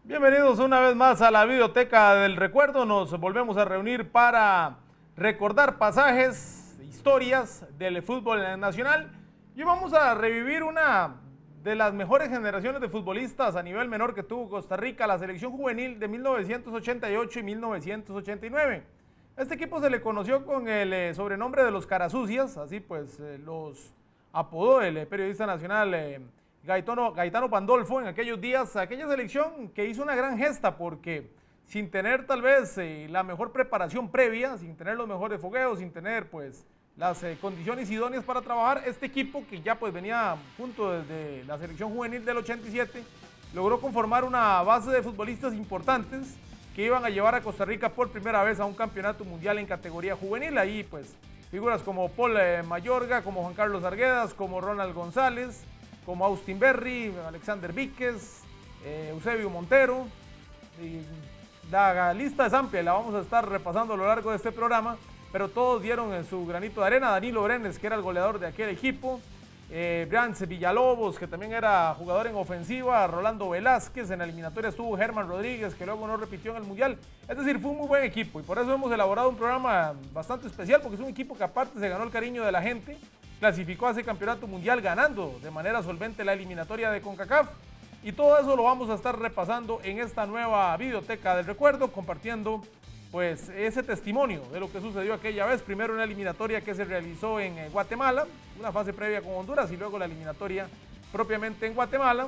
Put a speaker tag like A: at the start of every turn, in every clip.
A: Bienvenidos una vez más a la Videoteca del Recuerdo. Nos volvemos a reunir para recordar pasajes, historias del fútbol nacional y vamos a revivir una de las mejores generaciones de futbolistas a nivel menor que tuvo Costa Rica, la selección juvenil de 1988 y 1989. Este equipo se le conoció con el sobrenombre de los Carasucias, así pues los apodó el periodista nacional Gaetano Pandolfo en aquellos días, aquella selección que hizo una gran gesta porque sin tener tal vez la mejor preparación previa, sin tener los mejores fogueos, sin tener pues las condiciones idóneas para trabajar, este equipo que ya pues venía junto desde la selección juvenil del 87, logró conformar una base de futbolistas importantes que iban a llevar a Costa Rica por primera vez a un campeonato mundial en categoría juvenil. Ahí pues figuras como Paul Mayorga, como Juan Carlos Arguedas, como Ronald González, como Austin Berry, Alexander Víquez, Eusebio Montero. Y la lista es amplia, la vamos a estar repasando a lo largo de este programa, pero todos dieron su granito de arena. Danilo Brenes, que era el goleador de aquel equipo, Brance Villalobos, que también era jugador en ofensiva, Rolando Velázquez, en la eliminatoria estuvo Germán Rodríguez, que luego no repitió en el Mundial. Es decir, fue un muy buen equipo y por eso hemos elaborado un programa bastante especial, porque es un equipo que aparte se ganó el cariño de la gente, clasificó a ese campeonato mundial ganando de manera solvente la eliminatoria de CONCACAF. Y todo eso lo vamos a estar repasando en esta nueva Videoteca del Recuerdo, compartiendo pues ese testimonio de lo que sucedió aquella vez. Primero una eliminatoria que se realizó en Guatemala, una fase previa con Honduras y luego la eliminatoria propiamente en Guatemala.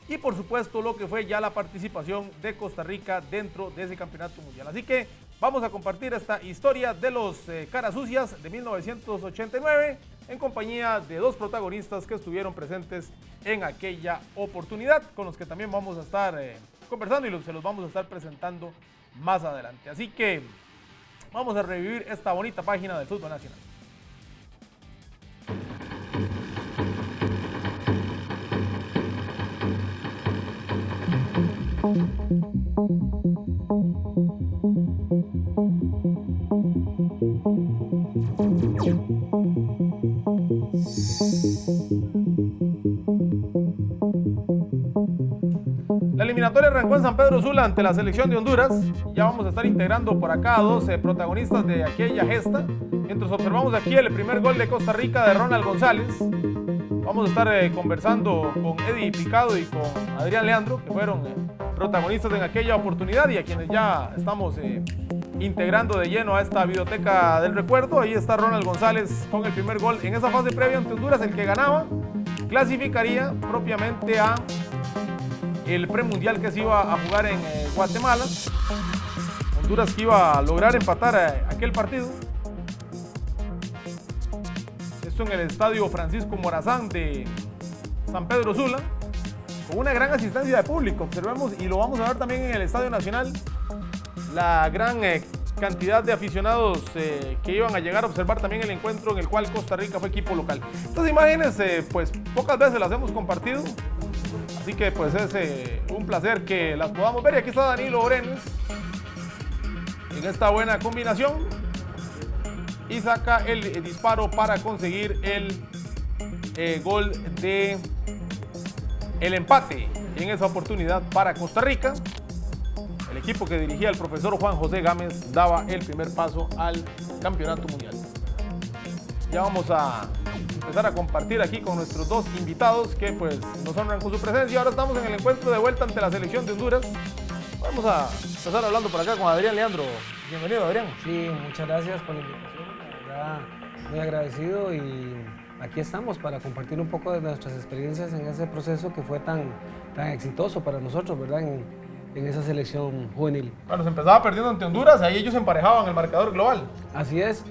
A: Y por supuesto lo que fue ya la participación de Costa Rica dentro de ese campeonato mundial. Así que vamos a compartir esta historia de los Carasucias de 1989 en compañía de dos protagonistas que estuvieron presentes en aquella oportunidad, con los que también vamos a estar conversando y se los vamos a estar presentando más adelante. Así que vamos a revivir esta bonita página del fútbol nacional. La eliminatoria arrancó en San Pedro Sula ante la selección de Honduras. Ya vamos a estar integrando por acá a dos protagonistas de aquella gesta. Mientras observamos aquí el primer gol de Costa Rica de Ronald González, vamos a estar conversando con Eddie Picado y con Adrián Leandro, que fueron protagonistas en aquella oportunidad y a quienes ya estamos integrando de lleno a esta Videoteca del Recuerdo. Ahí está Ronald González con el primer gol en esa fase previa ante Honduras. El que ganaba clasificaría propiamente a el premundial que se iba a jugar en Guatemala. Honduras que iba a lograr empatar aquel partido. Esto en el estadio Francisco Morazán de San Pedro Sula, con una gran asistencia de público. Observemos, y lo vamos a ver también en el Estadio Nacional, la gran cantidad de aficionados que iban a llegar a observar también el encuentro en el cual Costa Rica fue equipo local. Estas imágenes pues pocas veces las hemos compartido, así que pues es un placer que las podamos ver. Y aquí está Danilo Brenes en esta buena combinación y saca el disparo para conseguir el gol de el empate en esa oportunidad para Costa Rica. El equipo que dirigía el profesor Juan José Gámez daba el primer paso al campeonato mundial. Ya vamos a empezar a compartir aquí con nuestros dos invitados que pues nos honran con su presencia. Ahora estamos en el encuentro de vuelta ante la selección de Honduras. Vamos a empezar hablando por acá con Adrián Leandro. Bienvenido, Adrián.
B: Sí, muchas gracias por la invitación. La verdad, muy agradecido y aquí estamos para compartir un poco de nuestras experiencias en ese proceso que fue tan exitoso para nosotros, ¿verdad? En esa selección juvenil.
A: Bueno, se empezaba perdiendo ante Honduras, ahí ellos emparejaban el marcador global.
B: Así es.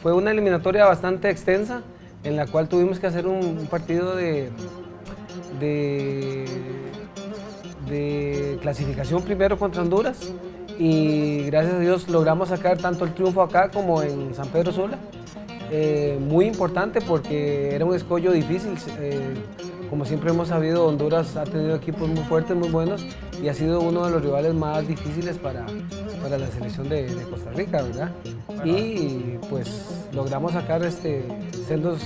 B: Fue una eliminatoria bastante extensa en la cual tuvimos que hacer un partido de clasificación primero contra Honduras y gracias a Dios logramos sacar tanto el triunfo acá como en San Pedro Sula. Muy importante porque era un escollo difícil. Como siempre hemos sabido, Honduras ha tenido equipos muy fuertes, muy buenos y ha sido uno de los rivales más difíciles para la selección de Costa Rica, ¿verdad? Y pues logramos sacar sendos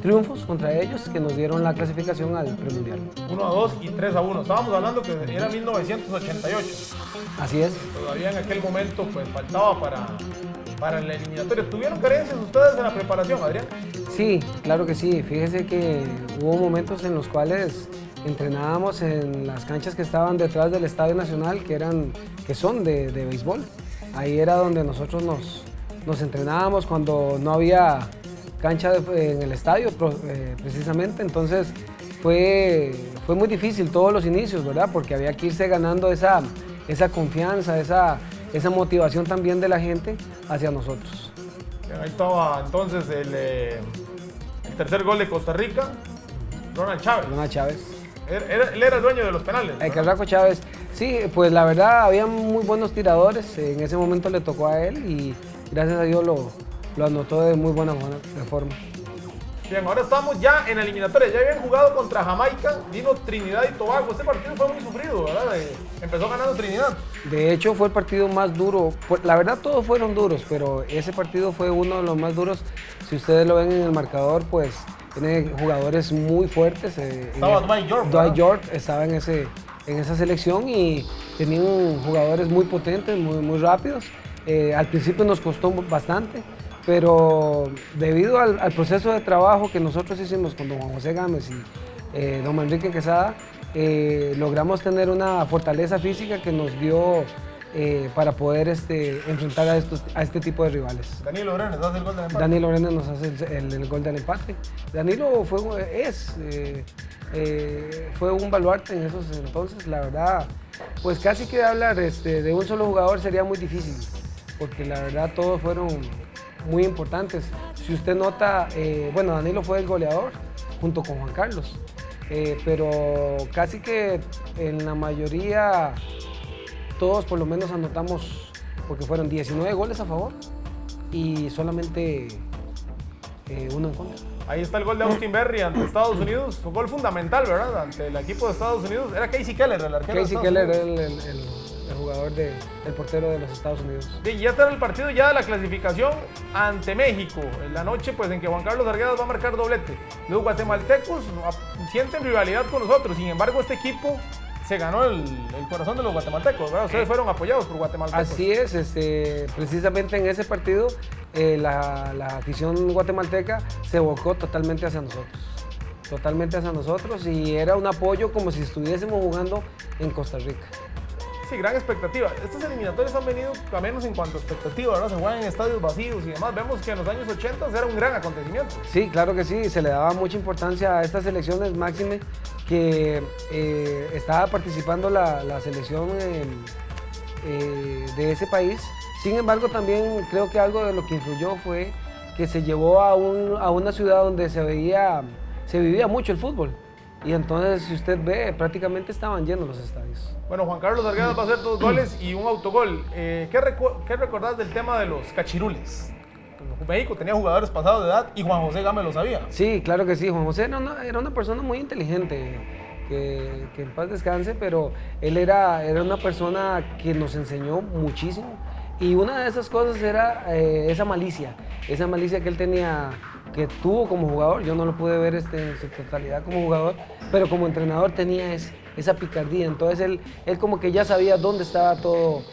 B: triunfos contra ellos que nos dieron la clasificación al premundial.
A: 1-2 y 3-1. Estábamos hablando que era 1988.
B: Así es.
A: Todavía en aquel momento pues faltaba para el eliminatorio. ¿Tuvieron carencias ustedes en la preparación, Adrián?
B: Sí, claro que sí. Fíjese que hubo momentos en los cuales entrenábamos en las canchas que estaban detrás del Estadio Nacional, que son de béisbol. Ahí era donde nosotros nos entrenábamos cuando no había cancha en el estadio, precisamente. Entonces fue muy difícil todos los inicios, ¿verdad? Porque había que irse ganando esa confianza, esa motivación también de la gente hacia nosotros.
A: Bien, ahí estaba entonces el tercer gol de Costa Rica, Ronald Chávez.
B: Ronald Chávez.
A: Él era el dueño de los penales, ¿no?
B: El Carraco Chávez, sí, pues la verdad había muy buenos tiradores, en ese momento le tocó a él y gracias a Dios lo anotó de muy buena forma.
A: Bien, ahora estamos ya en la eliminatoria, ya habían jugado contra Jamaica, vino Trinidad y Tobago, este partido fue muy sufrido, ¿verdad? Empezó ganando Trinidad.
B: De hecho fue el partido más duro, la verdad todos fueron duros, pero ese partido fue uno de los más duros. Si ustedes lo ven en el marcador, pues tiene jugadores muy fuertes.
A: Estaba Dwight York.
B: Dwight York estaba en esa selección y tenían jugadores muy potentes, muy rápidos. Al principio nos costó bastante, pero debido al proceso de trabajo que nosotros hicimos con don Juan José Gámez y don Manrique Quesada, logramos tener una fortaleza física que nos dio para poder enfrentar a este tipo de rivales.
A: Danilo Brenes hace el gol del empate.
B: Danilo Brenes nos hace el gol del empate. Danilo fue un baluarte en esos entonces, la verdad. Pues casi que hablar de un solo jugador sería muy difícil, porque la verdad todos fueron muy importantes. Si usted nota, bueno, Danilo fue el goleador junto con Juan Carlos, pero casi que en la mayoría todos por lo menos anotamos, porque fueron 19 goles a favor y solamente uno en contra.
A: Ahí está el gol de Austin Berry ante Estados Unidos, un gol fundamental, ¿verdad? Ante el equipo de Estados Unidos. Era Casey Keller, el arquero.
B: Casey Keller era el jugador el portero de los Estados Unidos.
A: Bien, ya está el partido ya de la clasificación ante México. En la noche, pues en que Juan Carlos Arguedas va a marcar doblete. Los guatemaltecos sienten rivalidad con nosotros, sin embargo este equipo se ganó el corazón de los guatemaltecos, ¿verdad? Ustedes fueron apoyados por guatemaltecos.
B: Así es, precisamente en ese partido la afición guatemalteca se volcó totalmente hacia nosotros y era un apoyo como si estuviésemos jugando en Costa Rica.
A: Sí, gran expectativa. Estas eliminatorias han venido a menos en cuanto a expectativa, ¿verdad? Se juegan en estadios vacíos y demás. Vemos que en los años 80 era un gran acontecimiento.
B: Sí, claro que sí. Se le daba mucha importancia a estas elecciones, máxime que estaba participando la selección de ese país. Sin embargo, también creo que algo de lo que influyó fue que se llevó a una ciudad donde se vivía mucho el fútbol. Y entonces, si usted ve, prácticamente estaban llenos los estadios.
A: Bueno, Juan Carlos Arguedas va a hacer 2 goles y un autogol. ¿Qué recordás del tema de los cachirules? México tenía jugadores pasados de edad y Juan José Gámez lo sabía.
B: Sí, claro que sí. Juan José era una persona muy inteligente, que en paz descanse, pero él era una persona que nos enseñó muchísimo. Y una de esas cosas era esa malicia que él tenía, que tuvo como jugador. Yo no lo pude ver en su totalidad como jugador, pero como entrenador tenía esa picardía. Entonces él como que ya sabía dónde estaba todo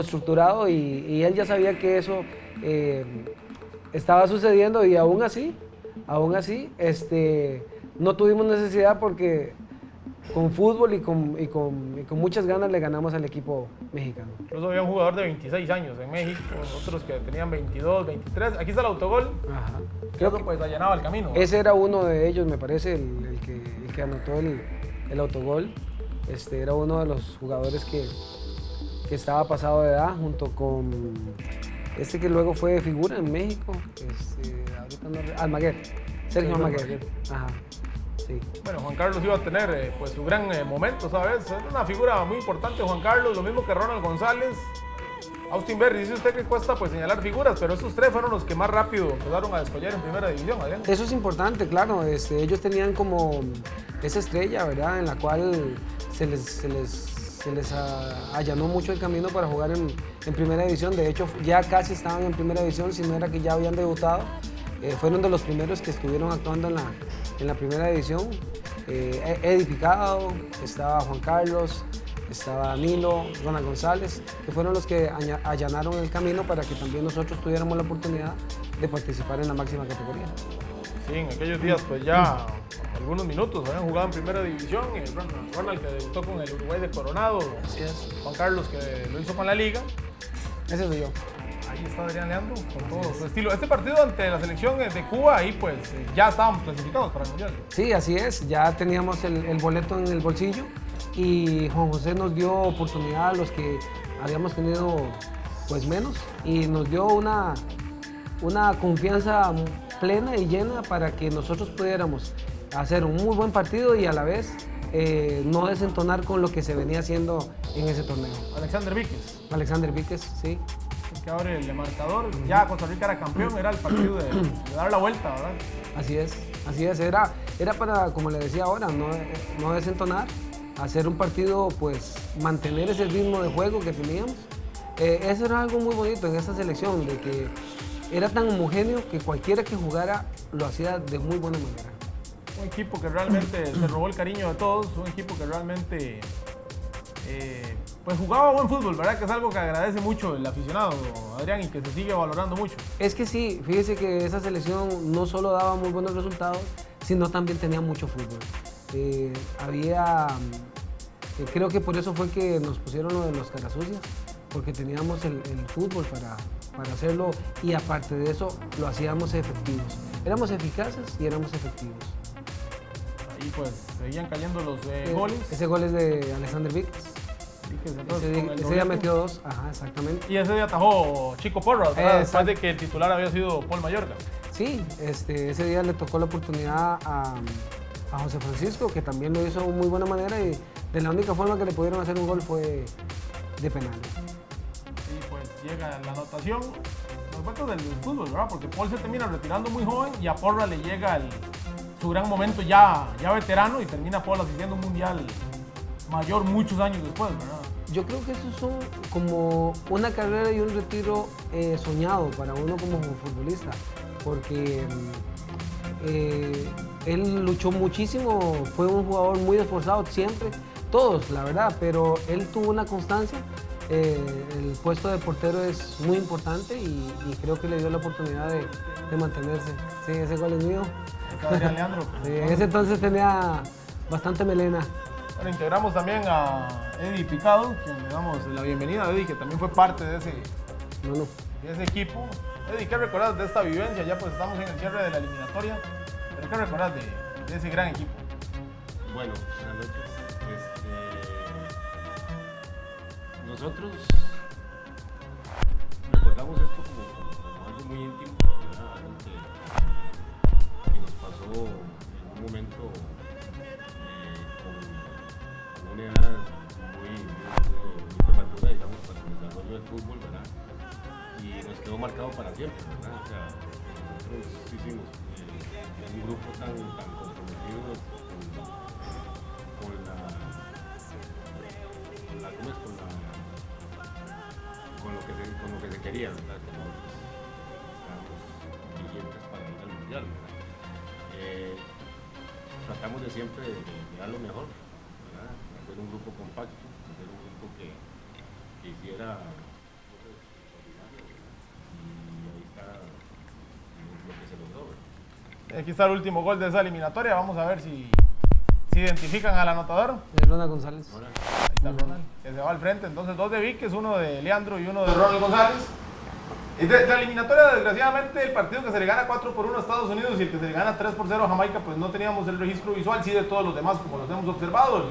B: estructurado y él ya sabía que eso estaba sucediendo y aún así no tuvimos necesidad porque con fútbol y con muchas ganas le ganamos al equipo mexicano.
A: Incluso había un jugador de 26 años en México, otros que tenían 22, 23. Aquí está el autogol.
B: Ajá.
A: Creo que pues allanaba el camino.
B: Ese era uno de ellos, me parece, el que anotó el autogol. Era uno de los jugadores que estaba pasado de edad, junto con que luego fue figura en México, ahorita Almaguer, Sergio Almaguer. Ajá. Sí.
A: Bueno, Juan Carlos iba a tener pues su gran momento, ¿sabes? Es una figura muy importante, Juan Carlos, lo mismo que Ronald González. Austin Berry, dice usted que cuesta pues señalar figuras, pero esos 3 fueron los que más rápido empezaron a descollar en primera división, Adrián.
B: Eso es importante, claro. Ellos tenían como esa estrella, ¿verdad? En la cual se les allanó mucho el camino para jugar en primera división. De hecho, ya casi estaban en primera división, si no era que ya habían debutado. fueron de los primeros que estuvieron actuando en la primera división. Eddie Picado, estaba Juan Carlos, estaba Danilo, Ronald González, que fueron los que allanaron el camino para que también nosotros tuviéramos la oportunidad de participar en la máxima categoría.
A: Sí, en aquellos días pues ya algunos minutos habían jugado en primera división, Ronald que debutó con el Uruguay de Coronado,
B: Así es.
A: Juan Carlos que lo hizo con la Liga.
B: Ese soy yo.
A: Ahí está Adrián Leandro con todo su estilo. Este partido ante la selección de Cuba, ahí pues ya estábamos clasificados para el Mundial.
B: Sí, así es, ya teníamos el boleto en el bolsillo y Juan José nos dio oportunidad a los que habíamos tenido pues menos y nos dio una confianza plena y llena para que nosotros pudiéramos hacer un muy buen partido y a la vez no desentonar con lo que se venía haciendo en ese torneo.
A: Alexander Víquez.
B: Alexander Víquez, sí.
A: Que abre el marcador, ya Costa Rica era campeón, era el partido de dar la vuelta, ¿verdad?
B: Así es, era para, como le decía ahora, no desentonar, hacer un partido, pues mantener ese ritmo de juego que teníamos. Eso era algo muy bonito en esta selección, de que era tan homogéneo que cualquiera que jugara lo hacía de muy buena manera.
A: Un equipo que realmente se robó el cariño de todos, un equipo que realmente pues jugaba buen fútbol, ¿verdad? Que es algo que agradece mucho el aficionado, Adrián, y que se sigue valorando mucho.
B: Es que sí, fíjese que esa selección no solo daba muy buenos resultados, sino también tenía mucho fútbol. Creo que por eso fue que nos pusieron lo de los carasucias, porque teníamos el fútbol para hacerlo y aparte de eso lo hacíamos efectivos. Éramos eficaces y éramos efectivos.
A: Ahí pues seguían cayendo los goles.
B: Ese gol es de Alexander Víquez. Ese día metió 2, ajá, exactamente.
A: Y ese día atajó Chico Porras, después de que el titular había sido Paul Mayorga.
B: Sí, ese día le tocó la oportunidad a José Francisco, que también lo hizo de muy buena manera y de la única forma que le pudieron hacer un gol fue de penal.
A: Y pues llega la anotación, los vueltos del fútbol, ¿verdad? Porque Paul se termina retirando muy joven y a Porras le llega su gran momento ya veterano y termina Paul asistiendo a un mundial mayor muchos años después, ¿verdad?
B: Yo creo que eso es como una carrera y un retiro soñado para uno como futbolista, porque él luchó muchísimo, fue un jugador muy esforzado siempre, todos la verdad, pero él tuvo una constancia. El puesto de portero es muy importante y creo que le dio la oportunidad de mantenerse. Sí, ese gol es mío.
A: Adrián Leandro.
B: Sí, en ese entonces tenía bastante melena.
A: Bueno, integramos también a Eddie Picado, quien le damos la bienvenida a Eddie, que también fue parte de ese equipo. Eddie, ¿qué recordás de esta vivencia? Ya pues estamos en el cierre de la eliminatoria, pero ¿qué recordás de ese gran equipo?
C: Bueno, buenas noches. Nosotros recordamos esto como algo muy íntimo, ¿verdad? Algo que nos pasó en un momento con una edad muy prematura, digamos, para el desarrollo del fútbol, ¿verdad? Y nos quedó marcado para siempre, ¿verdad? O sea, nosotros hicimos un grupo tan comprometido con lo que se quería, ¿verdad? Como estábamos vigentes para ir al mundial, ¿verdad? Tratamos de siempre de dar lo mejor, ¿verdad? Hacer un grupo compacto, hacer un grupo que hiciera cosas extraordinarias, y ahí está lo que se logró, ¿verdad?
A: Aquí está el último gol de esa eliminatoria, vamos a ver si identifican al anotador.
B: Ronald González.
A: Ahí está Ronald, que se va al frente. Entonces 2 de Víquez, 1 de Leandro y 1 de Ronald González. De la eliminatoria, desgraciadamente, el partido que se le gana 4-1 a Estados Unidos y el que se le gana 3-0 a Jamaica, pues no teníamos el registro visual, sí de todos los demás, como los hemos observado.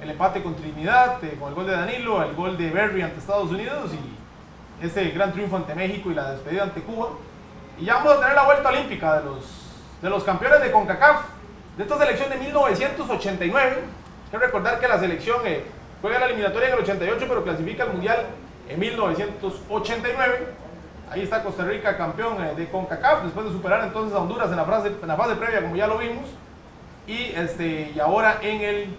A: El empate con Trinidad, con el gol de Danilo, el gol de Berry ante Estados Unidos y ese gran triunfo ante México y la despedida ante Cuba. Y ya vamos a tener la vuelta olímpica de los campeones de CONCACAF, de esta selección de 1989. Hay que recordar que la selección juega la eliminatoria en el 88, pero clasifica al Mundial en 1989. Ahí está Costa Rica campeón de CONCACAF, después de superar entonces a Honduras en la fase previa, como ya lo vimos. Y ahora en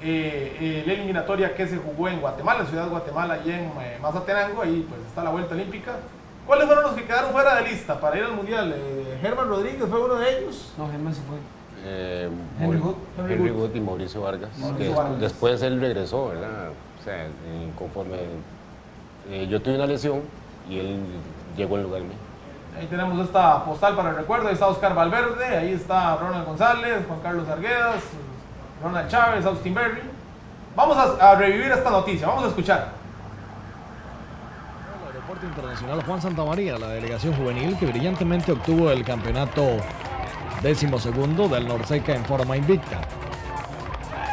A: la eliminatoria que se jugó en Guatemala, en Ciudad Guatemala y en Mazatenango, ahí pues está la vuelta olímpica. ¿Cuáles fueron los que quedaron fuera de lista para ir al Mundial? ¿Germán Rodríguez fue uno de ellos?
B: No, Germán se fue.
C: Henry Wood y Mauricio Vargas. Después él regresó, ¿verdad? O sea, conforme yo tuve una lesión y él llegó en lugar mío.
A: Ahí tenemos esta postal para el recuerdo. Ahí está Oscar Valverde, ahí está Ronald González, Juan Carlos Arguedas, Ronald Chávez, Austin Berry. Vamos a revivir esta noticia, vamos a escuchar.
D: El Aeropuerto Internacional Juan Santamaría, la delegación juvenil que brillantemente obtuvo el campeonato 12º del Norseca en forma invicta.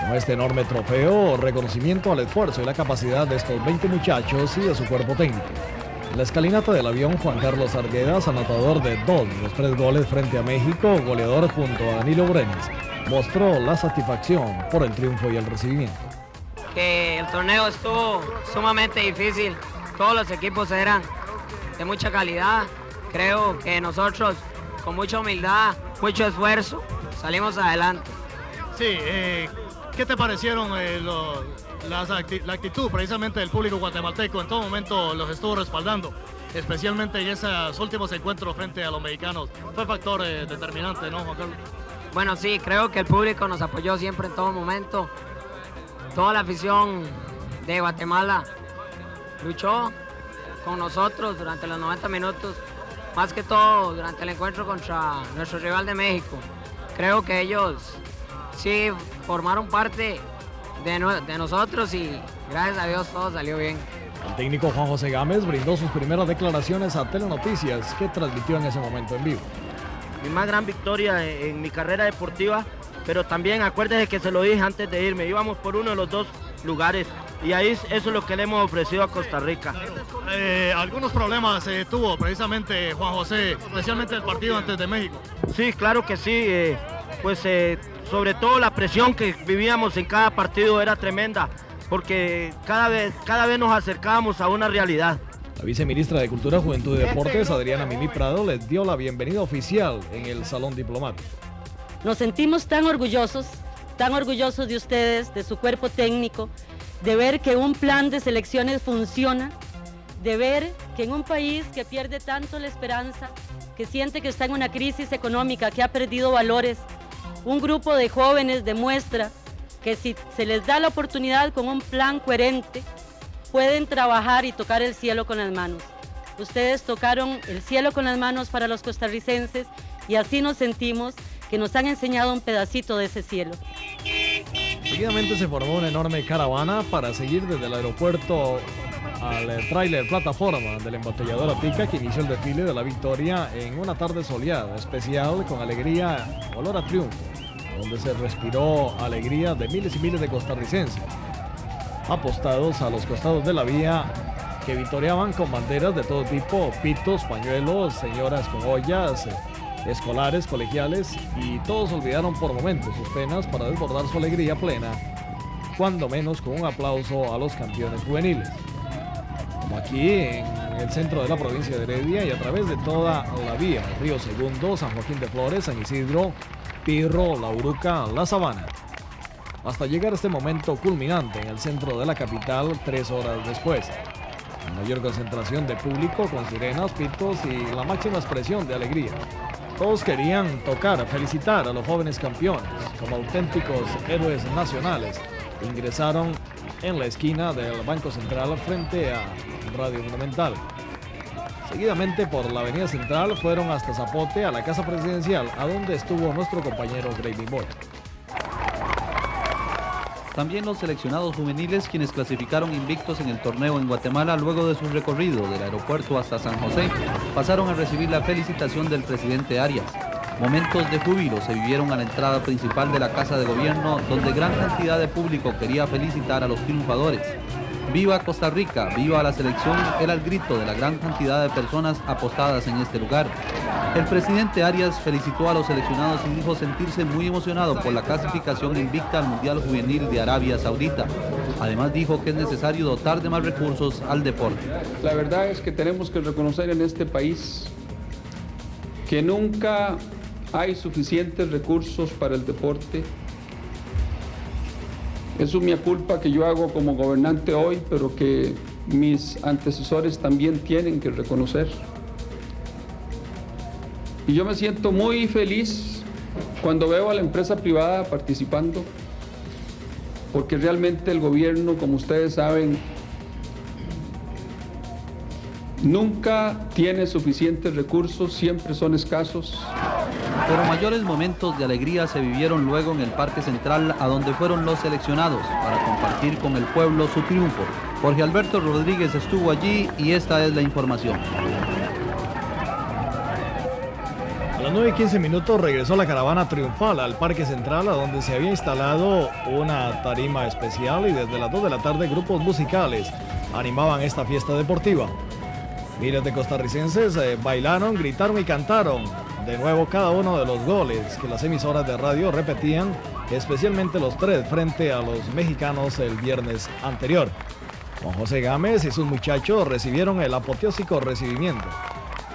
D: Con este enorme trofeo, reconocimiento al esfuerzo y la capacidad de estos 20 muchachos y de su cuerpo técnico. En la escalinata del avión, Juan Carlos Arguedas, anotador de 2 de los 3 goles frente a México, goleador junto a Danilo Brenes, mostró la satisfacción por el triunfo y el recibimiento.
E: Que el torneo estuvo sumamente difícil, todos los equipos eran de mucha calidad, creo que nosotros con mucha humildad, mucho esfuerzo, salimos adelante.
F: Sí, ¿qué te parecieron la actitud precisamente del público guatemalteco? En todo momento los estuvo respaldando, especialmente en esos últimos encuentros frente a los mexicanos. Fue factor determinante, ¿no, Juan Carlos?
E: Bueno, sí, creo que el público nos apoyó siempre en todo momento. Toda la afición de Guatemala luchó con nosotros durante los 90 minutos, más que todo durante el encuentro contra nuestro rival de México. Creo que ellos sí formaron parte de nosotros y gracias a Dios todo salió bien.
D: El técnico Juan José Gámez brindó sus primeras declaraciones a Telenoticias, que transmitió en ese momento en vivo.
G: Mi más gran victoria en mi carrera deportiva, pero también acuérdese que se lo dije antes de irme, íbamos por uno de los 2 lugares y ahí eso es lo que le hemos ofrecido a Costa Rica.
F: Algunos problemas tuvo precisamente Juan José, especialmente el partido antes de México.
G: Sí, claro que sí, sobre todo la presión que vivíamos en cada partido era tremenda, porque cada vez nos acercábamos a una realidad.
D: La viceministra de Cultura, Juventud y Deportes, Adriana Mimi Prado, les dio la bienvenida oficial en el Salón Diplomático.
H: Nos sentimos tan orgullosos de ustedes, de su cuerpo técnico, de ver que un plan de selecciones funciona, de ver que en un país que pierde tanto la esperanza, que siente que está en una crisis económica, que ha perdido valores, un grupo de jóvenes demuestra que si se les da la oportunidad con un plan coherente, pueden trabajar y tocar el cielo con las manos. Ustedes tocaron el cielo con las manos para los costarricenses y así nos sentimos que nos han enseñado un pedacito de ese cielo.
D: Seguidamente se formó una enorme caravana para seguir desde el aeropuerto al tráiler plataforma del embotellador Atica, que inició el desfile de la victoria en una tarde soleada, especial, con alegría, olor a triunfo, donde se respiró alegría de miles y miles de costarricenses, apostados a los costados de la vía, que victoriaban con banderas de todo tipo, pitos, pañuelos, señoras con ollas, escolares, colegiales, y todos olvidaron por momentos sus penas para desbordar su alegría plena, cuando menos con un aplauso a los campeones juveniles. Como aquí en el centro de la provincia de Heredia y a través de toda la vía, Río Segundo, San Joaquín de Flores, San Isidro, Pirro, La Uruca, La Sabana, hasta llegar a este momento culminante en el centro de la capital 3 horas después. La mayor concentración de público con sirenas, pitos y la máxima expresión de alegría. Todos querían tocar, felicitar a los jóvenes campeones como auténticos héroes nacionales. Ingresaron en la esquina del Banco Central frente a Radio Monumental. Seguidamente por la Avenida Central fueron hasta Zapote, a la Casa Presidencial, a donde estuvo nuestro compañero Gravy Boy.
I: También los seleccionados juveniles, quienes clasificaron invictos en el torneo en Guatemala luego de su recorrido del aeropuerto hasta San José, pasaron a recibir la felicitación del presidente Arias. Momentos de júbilo se vivieron a la entrada principal de la Casa de Gobierno, donde gran cantidad de público quería felicitar a los triunfadores. ¡Viva Costa Rica! ¡Viva la selección! Era el grito de la gran cantidad de personas apostadas en este lugar. El presidente Arias felicitó a los seleccionados y dijo sentirse muy emocionado por la clasificación invicta al Mundial Juvenil de Arabia Saudita. Además dijo que es necesario dotar de más recursos al deporte.
J: La verdad es que tenemos que reconocer en este país que nunca hay suficientes recursos para el deporte. Es una culpa que yo hago como gobernante hoy, pero que mis antecesores también tienen que reconocer. Y yo me siento muy feliz cuando veo a la empresa privada participando, porque realmente el gobierno, como ustedes saben, nunca tiene suficientes recursos, siempre son escasos.
I: Pero mayores momentos de alegría se vivieron luego en el Parque Central, a donde fueron los seleccionados para compartir con el pueblo su triunfo. Jorge Alberto Rodríguez estuvo allí y esta es la información.
D: A las 9:15 regresó la caravana triunfal al Parque Central, a donde se había instalado una tarima especial y desde las 2 de la tarde grupos musicales animaban esta fiesta deportiva. Miles de costarricenses bailaron, gritaron y cantaron de nuevo cada uno de los goles que las emisoras de radio repetían, especialmente los 3 frente a los mexicanos el viernes anterior. Juan José Gámez y sus muchachos recibieron el apoteósico recibimiento.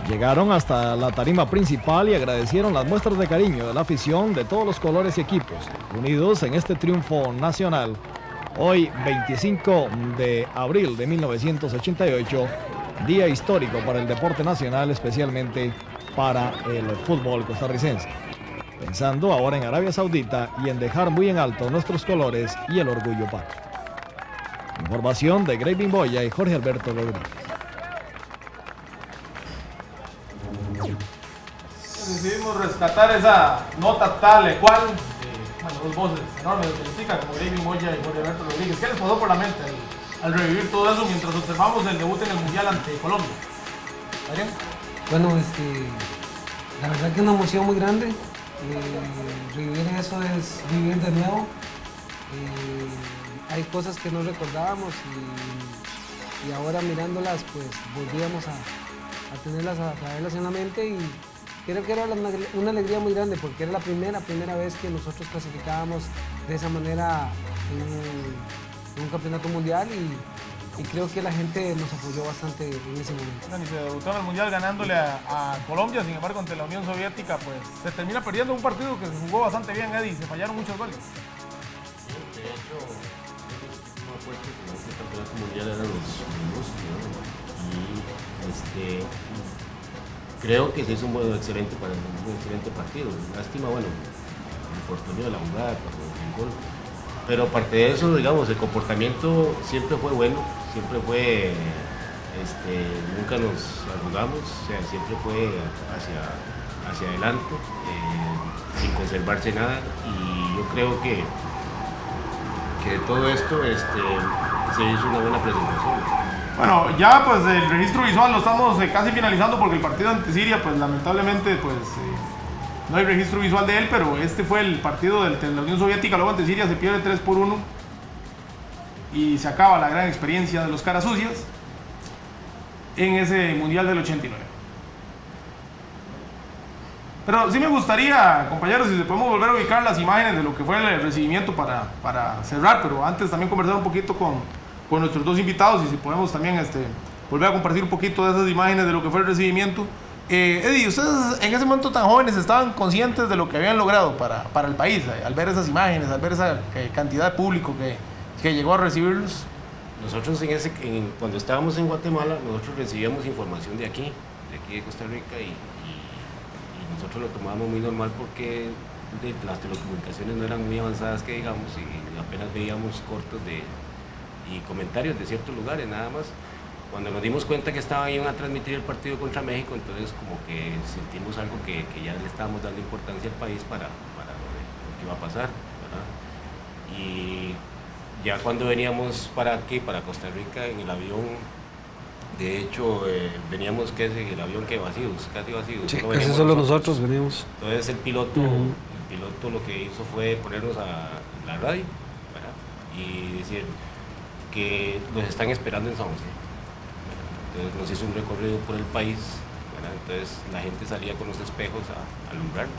D: Llegaron hasta la tarima principal y agradecieron las muestras de cariño de la afición de todos los colores y equipos, unidos en este triunfo nacional. Hoy, 25 de abril de 1988, día histórico para el deporte nacional, especialmente para el fútbol costarricense. Pensando ahora en Arabia Saudita y en dejar muy en alto nuestros colores y el orgullo patrio. Información de Grey Bimboya y Jorge Alberto Rodríguez.
A: Decidimos rescatar esa nota tal cual, dos voces enormes de política como Grey Bimboya y Jorge Alberto Rodríguez. ¿Qué les pasó por la mente al revivir todo eso mientras observamos el debut en el Mundial ante Colombia? ¿Adrián?
B: Bueno, la verdad que es una emoción muy grande. Revivir eso es vivir de nuevo. Hay cosas que no recordábamos y ahora mirándolas, pues volvíamos a tenerlas, a traerlas en la mente, y creo que era una alegría muy grande porque era la primera vez que nosotros clasificábamos de esa manera en un campeonato mundial, y creo que la gente nos apoyó bastante en ese momento.
A: Y se debutó en el Mundial ganándole a Colombia, sin embargo ante la Unión Soviética pues se termina perdiendo un partido que se jugó bastante bien, Eddie, se fallaron muchos goles.
C: De hecho, más fuerte que este campeonato mundial eran los mismos, y creo que se hizo un excelente partido. Lástima, bueno, el infortunio de la jugada, el gol. Pero aparte de eso, digamos, el comportamiento siempre fue bueno, siempre fue, nunca nos arrugamos, o sea, siempre fue hacia adelante, sin conservarse nada, y yo creo que de todo esto se hizo una buena presentación.
A: Bueno, ya pues el registro visual lo estamos casi finalizando porque el partido ante Siria, pues lamentablemente pues no hay registro visual de él, pero este fue el partido de la Unión Soviética, luego ante Siria se pierde 3-1 y se acaba la gran experiencia de los caras sucias en ese Mundial del 89. Pero sí me gustaría, compañeros, si se podemos volver a ubicar las imágenes de lo que fue el recibimiento para cerrar, pero antes también conversar un poquito con nuestros dos invitados y si podemos también volver a compartir un poquito de esas imágenes de lo que fue el recibimiento. Eddie, ustedes en ese momento tan jóvenes estaban conscientes de lo que habían logrado para el país, al ver esas imágenes, al ver esa cantidad de público que llegó a recibirlos.
C: Nosotros cuando estábamos en Guatemala, nosotros recibíamos información de aquí de Costa Rica, y nosotros lo tomábamos muy normal porque las telecomunicaciones no eran muy avanzadas, que digamos, y apenas veíamos cortos y comentarios de ciertos lugares nada más. Cuando nos dimos cuenta que iban a transmitir el partido contra México, entonces como que sentimos algo que ya le estábamos dando importancia al país para lo que iba a pasar, ¿verdad? Y ya cuando veníamos para aquí, para Costa Rica, en el avión, de hecho veníamos el avión casi vacíos.
B: Sí, casi solo nosotros venimos.
C: Entonces el piloto lo que hizo fue ponernos a la radio, ¿verdad? Y decir que nos están esperando en San José. Entonces nos hizo un recorrido por el país, ¿verdad? Entonces la gente salía con los espejos a alumbrarnos.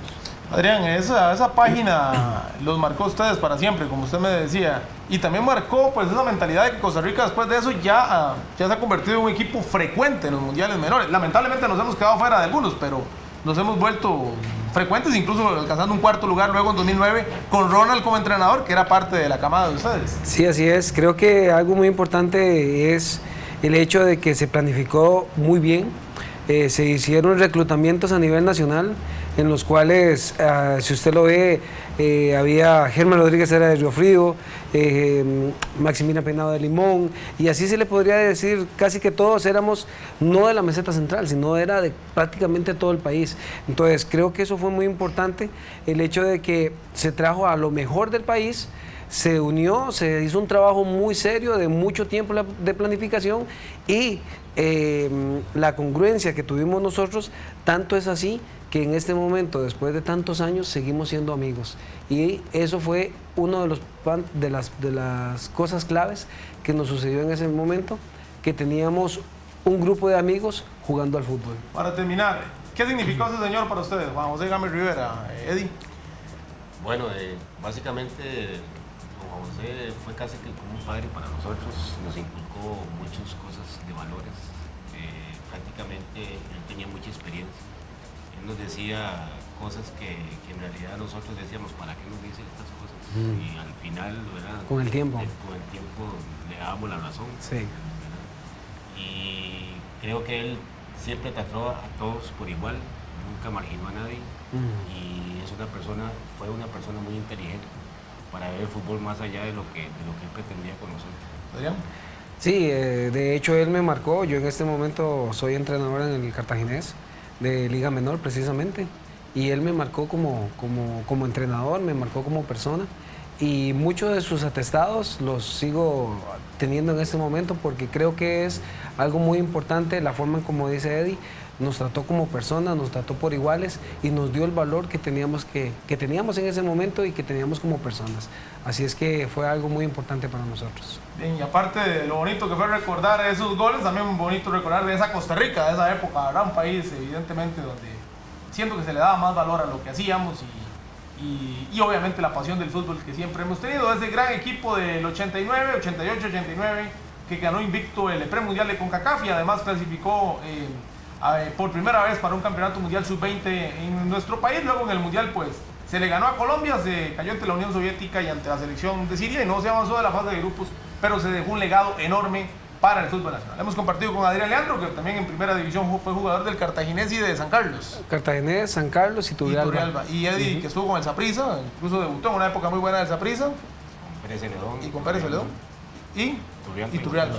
A: Adrián, esa página los marcó a ustedes para siempre, como usted me decía, y también marcó pues esa mentalidad de que Costa Rica después de eso ya se ha convertido en un equipo frecuente en los mundiales menores. Lamentablemente nos hemos quedado fuera de algunos, pero nos hemos vuelto frecuentes, incluso alcanzando un cuarto lugar luego en 2009 con Ronald como entrenador, que era parte de la camada de ustedes.
B: Sí, así es. Creo que algo muy importante es el hecho de que se planificó muy bien. se hicieron reclutamientos a nivel nacional, en los cuales, si usted lo ve, había Germán Rodríguez era de Río Frío, Maximina Peinado de Limón, y así se le podría decir, casi que todos éramos no de la meseta central, sino era de prácticamente todo el país. Entonces creo que eso fue muy importante, el hecho de que se trajo a lo mejor del país, se unió, se hizo un trabajo muy serio de mucho tiempo de planificación, y la congruencia que tuvimos nosotros, tanto es así que en este momento, después de tantos años, seguimos siendo amigos. Y eso fue uno de las cosas claves que nos sucedió en ese momento, que teníamos un grupo de amigos jugando al fútbol.
A: Para terminar, ¿qué significó ese señor para ustedes, Juan José Gámez Rivera? Eddie.
C: Bueno, básicamente Juan José fue casi que como un padre para nosotros, nos inculcó muchas cosas de valores, prácticamente él tenía mucha experiencia, él nos decía cosas que en realidad nosotros decíamos, ¿para qué nos dice estas cosas? Y al final, ¿verdad?
B: Con el tiempo
C: le dábamos la razón.
B: Sí.
C: ¿verdad? Y creo que él siempre trató a todos por igual, nunca marginó a nadie, y fue una persona muy inteligente para ver el fútbol más allá de lo que él pretendía con nosotros.
A: ¿Adrián?
B: Sí, de hecho él me marcó. Yo en este momento soy entrenador en el Cartaginés de Liga Menor precisamente, y él me marcó como entrenador, me marcó como persona, y muchos de sus atestados los sigo teniendo en este momento, porque creo que es algo muy importante la forma en como dice Eddie, nos trató como personas, nos trató por iguales y nos dio el valor que teníamos en ese momento y que teníamos como personas. Así es que fue algo muy importante para nosotros.
A: Bien, y aparte de lo bonito que fue recordar esos goles, también bonito recordar de esa Costa Rica, de esa época, ¿verdad? Un país evidentemente donde siento que se le daba más valor a lo que hacíamos y obviamente la pasión del fútbol que siempre hemos tenido. Ese gran equipo del 89, 88, 89, que ganó invicto el premundial de CONCACAF y además clasificó por primera vez para un campeonato mundial sub-20 en nuestro país. Luego en el mundial pues se le ganó a Colombia, se cayó ante la Unión Soviética y ante la selección de Siria y no se avanzó de la fase de grupos, pero se dejó un legado enorme para el fútbol nacional. Hemos compartido con Adrián Leandro, que también en primera división fue jugador del Cartaginés y de San Carlos.
B: Cartaginés, San Carlos y Turrialba.
A: Y Eddie, que estuvo con el Saprissa, incluso debutó en una época muy buena del Saprissa.
C: Con Pérez Celedón.
A: Y con Pérez Celedón. Y Turrialba.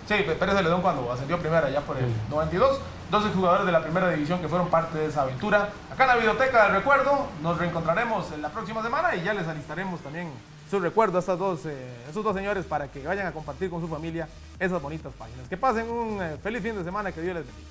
A: Sí, Pérez Celedón cuando ascendió a primera ya por el 92. 12 jugadores de la primera división que fueron parte de esa aventura. Acá en la Videoteca del Recuerdo nos reencontraremos en la próxima semana y ya les alistaremos también su recuerdo a esos dos señores para que vayan a compartir con su familia esas bonitas páginas. Que pasen un feliz fin de semana, que Dios les bendiga.